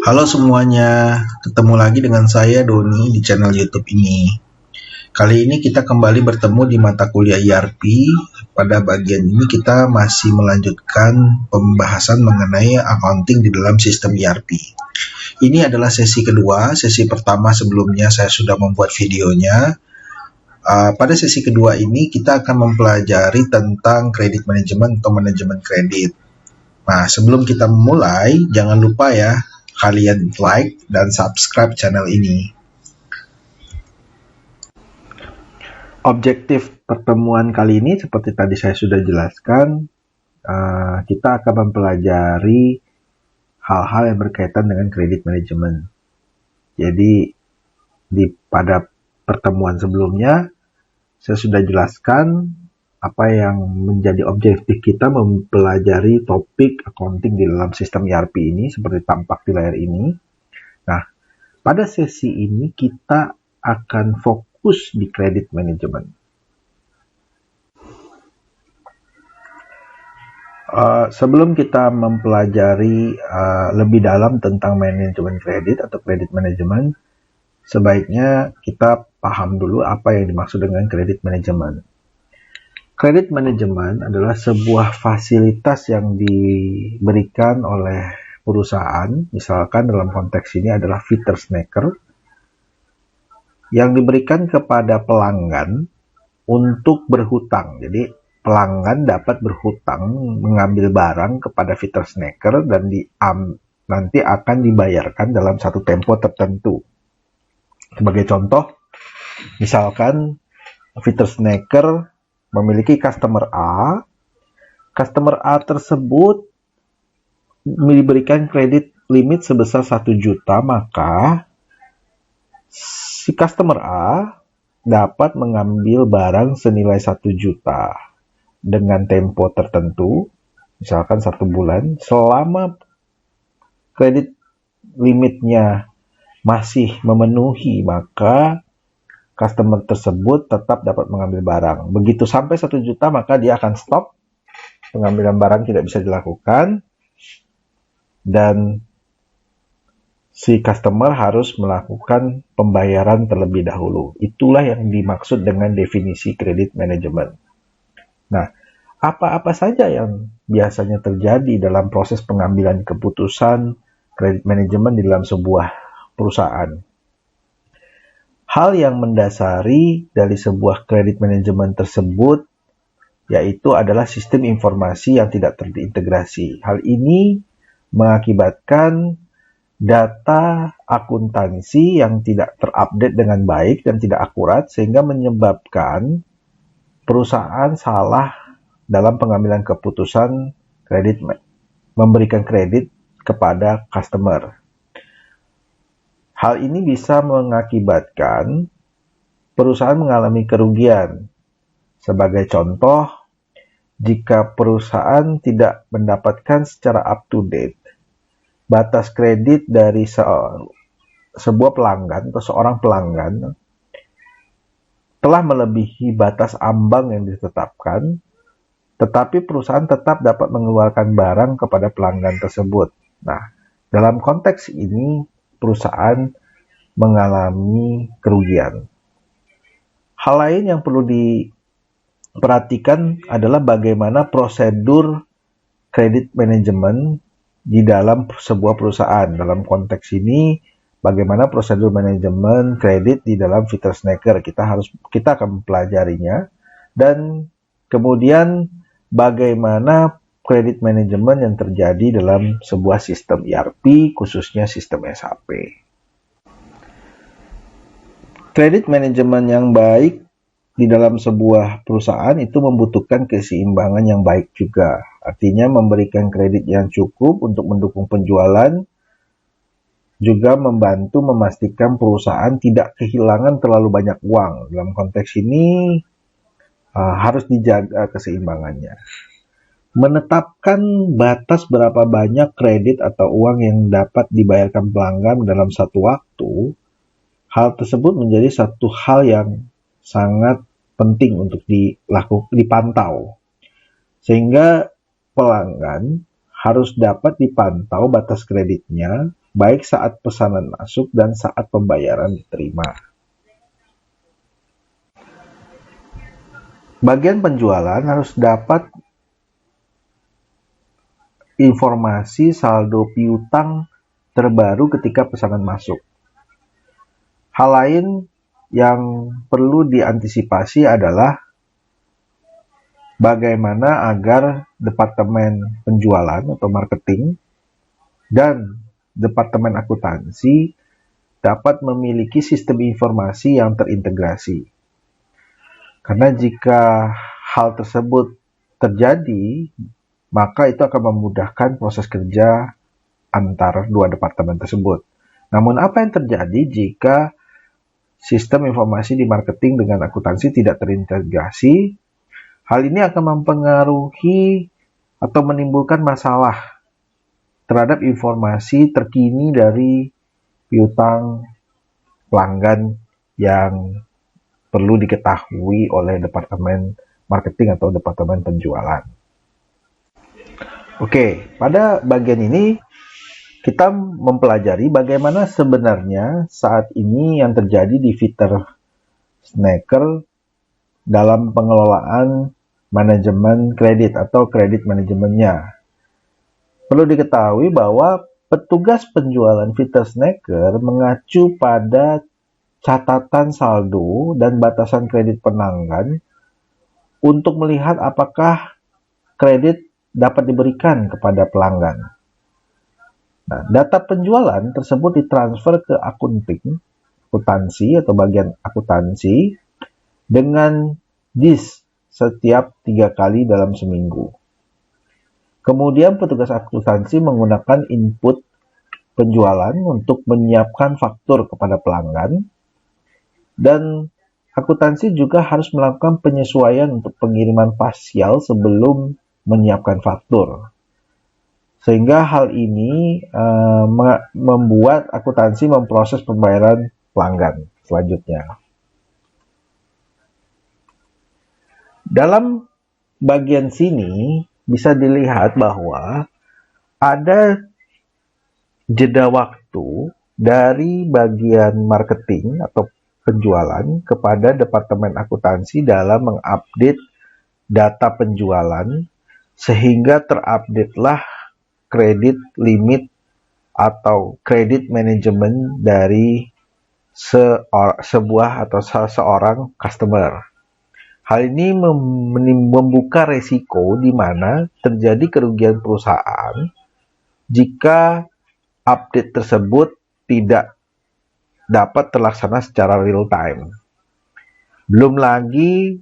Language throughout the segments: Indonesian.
Halo semuanya, ketemu lagi dengan saya Doni di channel YouTube ini. Kali ini kita kembali bertemu di mata kuliah ERP. Pada bagian ini kita masih melanjutkan pembahasan mengenai accounting di dalam sistem ERP. Ini adalah sesi kedua. Sesi pertama sebelumnya saya sudah membuat videonya. Pada sesi kedua ini kita akan mempelajari tentang kredit manajemen atau manajemen kredit. Nah, sebelum kita memulai, jangan lupa ya, kalian like dan subscribe channel ini. Objektif pertemuan kali ini seperti tadi saya sudah jelaskan, kita akan mempelajari hal-hal yang berkaitan dengan kredit manajemen. Jadi pada pertemuan sebelumnya saya sudah jelaskan apa yang menjadi objektif kita mempelajari topik accounting di dalam sistem ERP ini seperti tampak di layar ini. Nah, pada sesi ini kita akan fokus di kredit manajemen. Sebelum kita mempelajari lebih dalam tentang manajemen kredit atau kredit manajemen, sebaiknya kita paham dulu apa yang dimaksud dengan kredit manajemen. Kredit manajemen adalah sebuah fasilitas yang diberikan oleh perusahaan, misalkan dalam konteks ini adalah Vitersnacker, yang diberikan kepada pelanggan untuk berhutang. Jadi pelanggan dapat berhutang mengambil barang kepada Vitersnacker dan nanti akan dibayarkan dalam satu tempo tertentu. Sebagai contoh, misalkan Vitersnacker memiliki customer A tersebut diberikan kredit limit sebesar 1 juta, maka si customer A dapat mengambil barang senilai 1 juta dengan tempo tertentu, misalkan 1 bulan, selama kredit limitnya masih memenuhi, maka customer tersebut tetap dapat mengambil barang. Begitu sampai 1 juta, maka dia akan stop. Pengambilan barang tidak bisa dilakukan. Dan si customer harus melakukan pembayaran terlebih dahulu. Itulah yang dimaksud dengan definisi kredit manajemen. Nah, apa-apa saja yang biasanya terjadi dalam proses pengambilan keputusan kredit manajemen di dalam sebuah perusahaan? Hal yang mendasari dari sebuah kredit manajemen tersebut yaitu adalah sistem informasi yang tidak terintegrasi. Hal ini mengakibatkan data akuntansi yang tidak terupdate dengan baik dan tidak akurat sehingga menyebabkan perusahaan salah dalam pengambilan keputusan memberikan kredit kepada customer. Hal ini bisa mengakibatkan perusahaan mengalami kerugian. Sebagai contoh, jika perusahaan tidak mendapatkan secara up-to-date batas kredit dari sebuah pelanggan atau seorang pelanggan telah melebihi batas ambang yang ditetapkan, tetapi perusahaan tetap dapat mengeluarkan barang kepada pelanggan tersebut. Nah, dalam konteks ini, perusahaan mengalami kerugian. Hal lain yang perlu diperhatikan adalah bagaimana prosedur kredit manajemen di dalam sebuah perusahaan. Dalam konteks ini, bagaimana prosedur manajemen kredit di dalam Vitersnacker. Kita akan mempelajarinya. Dan kemudian bagaimana kredit manajemen yang terjadi dalam sebuah sistem ERP, khususnya sistem SAP. Kredit manajemen yang baik di dalam sebuah perusahaan itu membutuhkan keseimbangan yang baik juga. Artinya memberikan kredit yang cukup untuk mendukung penjualan, juga membantu memastikan perusahaan tidak kehilangan terlalu banyak uang. Dalam konteks ini harus dijaga keseimbangannya. Menetapkan batas berapa banyak kredit atau uang yang dapat dibayarkan pelanggan dalam satu waktu, hal tersebut menjadi satu hal yang sangat penting untuk dipantau. Sehingga pelanggan harus dapat dipantau batas kreditnya, baik saat pesanan masuk dan saat pembayaran diterima. Bagian penjualan harus dapat informasi saldo piutang terbaru ketika pesanan masuk. Hal lain yang perlu diantisipasi adalah bagaimana agar departemen penjualan atau marketing dan departemen akuntansi dapat memiliki sistem informasi yang terintegrasi. Karena jika hal tersebut terjadi, maka itu akan memudahkan proses kerja antar dua departemen tersebut. Namun apa yang terjadi jika sistem informasi di marketing dengan akuntansi tidak terintegrasi? Hal ini akan mempengaruhi atau menimbulkan masalah terhadap informasi terkini dari piutang pelanggan yang perlu diketahui oleh departemen marketing atau departemen penjualan. Oke, pada bagian ini kita mempelajari bagaimana sebenarnya saat ini yang terjadi di Fitter Snacker dalam pengelolaan manajemen kredit atau kredit manajemennya. Perlu diketahui bahwa petugas penjualan Fitter Snacker mengacu pada catatan saldo dan batasan kredit pelanggan untuk melihat apakah kredit dapat diberikan kepada pelanggan. Nah, data penjualan tersebut ditransfer ke akuntansi atau bagian akuntansi dengan DIS setiap 3 kali dalam seminggu. Kemudian petugas akuntansi menggunakan input penjualan untuk menyiapkan faktur kepada pelanggan, dan akuntansi juga harus melakukan penyesuaian untuk pengiriman parsial sebelum menyiapkan faktur. Sehingga hal ini membuat akuntansi memproses pembayaran pelanggan selanjutnya. Dalam bagian sini bisa dilihat bahwa ada jeda waktu dari bagian marketing atau penjualan kepada departemen akuntansi dalam mengupdate data penjualan sehingga terupdate-lah kredit limit atau kredit manajemen dari sebuah atau seorang customer. Hal ini membuka resiko di mana terjadi kerugian perusahaan jika update tersebut tidak dapat terlaksana secara real time. Belum lagi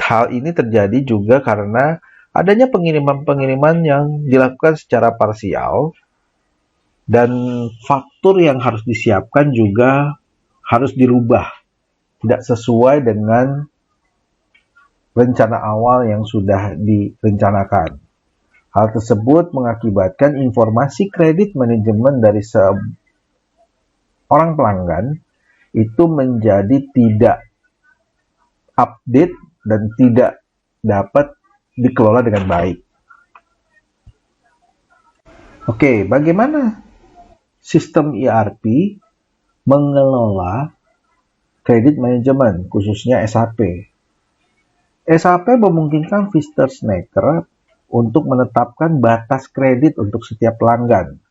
hal ini terjadi juga karena adanya pengiriman-pengiriman yang dilakukan secara parsial dan faktur yang harus disiapkan juga harus dirubah, tidak sesuai dengan rencana awal yang sudah direncanakan. Hal tersebut mengakibatkan informasi kredit manajemen dari seorang pelanggan itu menjadi tidak update dan tidak dapat dikelola dengan baik. Oke, bagaimana sistem ERP mengelola kredit manajemen, khususnya SAP? SAP memungkinkan Fitter Snacker untuk menetapkan batas kredit untuk setiap pelanggan.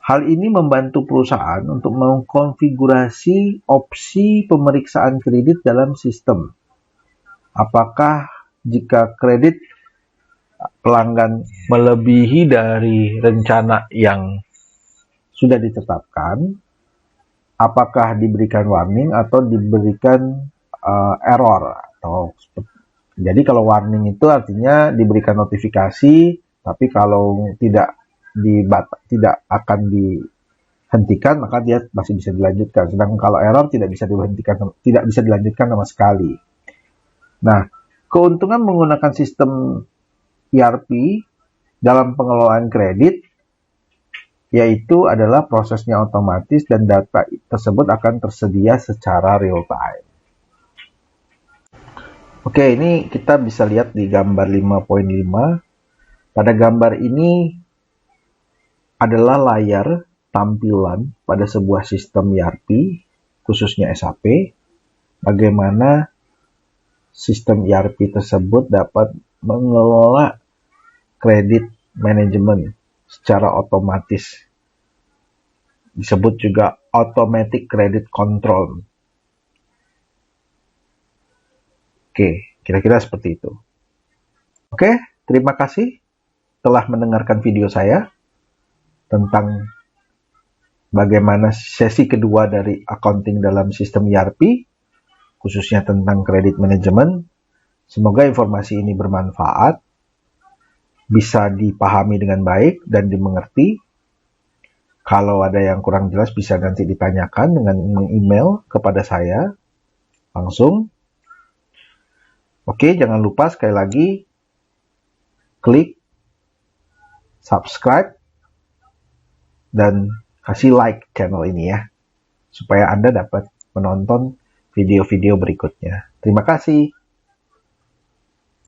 Hal ini membantu perusahaan untuk mengkonfigurasi opsi pemeriksaan kredit dalam sistem. Apakah jika kredit pelanggan melebihi dari rencana yang sudah ditetapkan, apakah diberikan warning atau diberikan error? Jadi kalau warning itu artinya diberikan notifikasi, tapi kalau tidak akan dihentikan, maka dia masih bisa dilanjutkan. Sedangkan kalau error tidak bisa dilanjutkan sama sekali. Nah, keuntungan menggunakan sistem ERP dalam pengelolaan kredit yaitu adalah prosesnya otomatis dan data tersebut akan tersedia secara real time. Oke, ini kita bisa lihat di gambar 5.5 Pada gambar ini adalah layar tampilan pada sebuah sistem ERP, khususnya SAP, bagaimana sistem ERP tersebut dapat mengelola kredit manajemen secara otomatis. Disebut juga automatic credit control. Oke, kira-kira seperti itu. Oke, terima kasih telah mendengarkan video saya tentang bagaimana sesi kedua dari accounting dalam sistem ERP, khususnya tentang kredit manajemen. Semoga informasi ini bermanfaat, bisa dipahami dengan baik dan dimengerti. Kalau ada yang kurang jelas bisa nanti ditanyakan dengan meng-email kepada saya langsung. Oke, jangan lupa sekali lagi klik subscribe dan kasih like channel ini ya, supaya Anda dapat menonton video-video berikutnya. Terima kasih.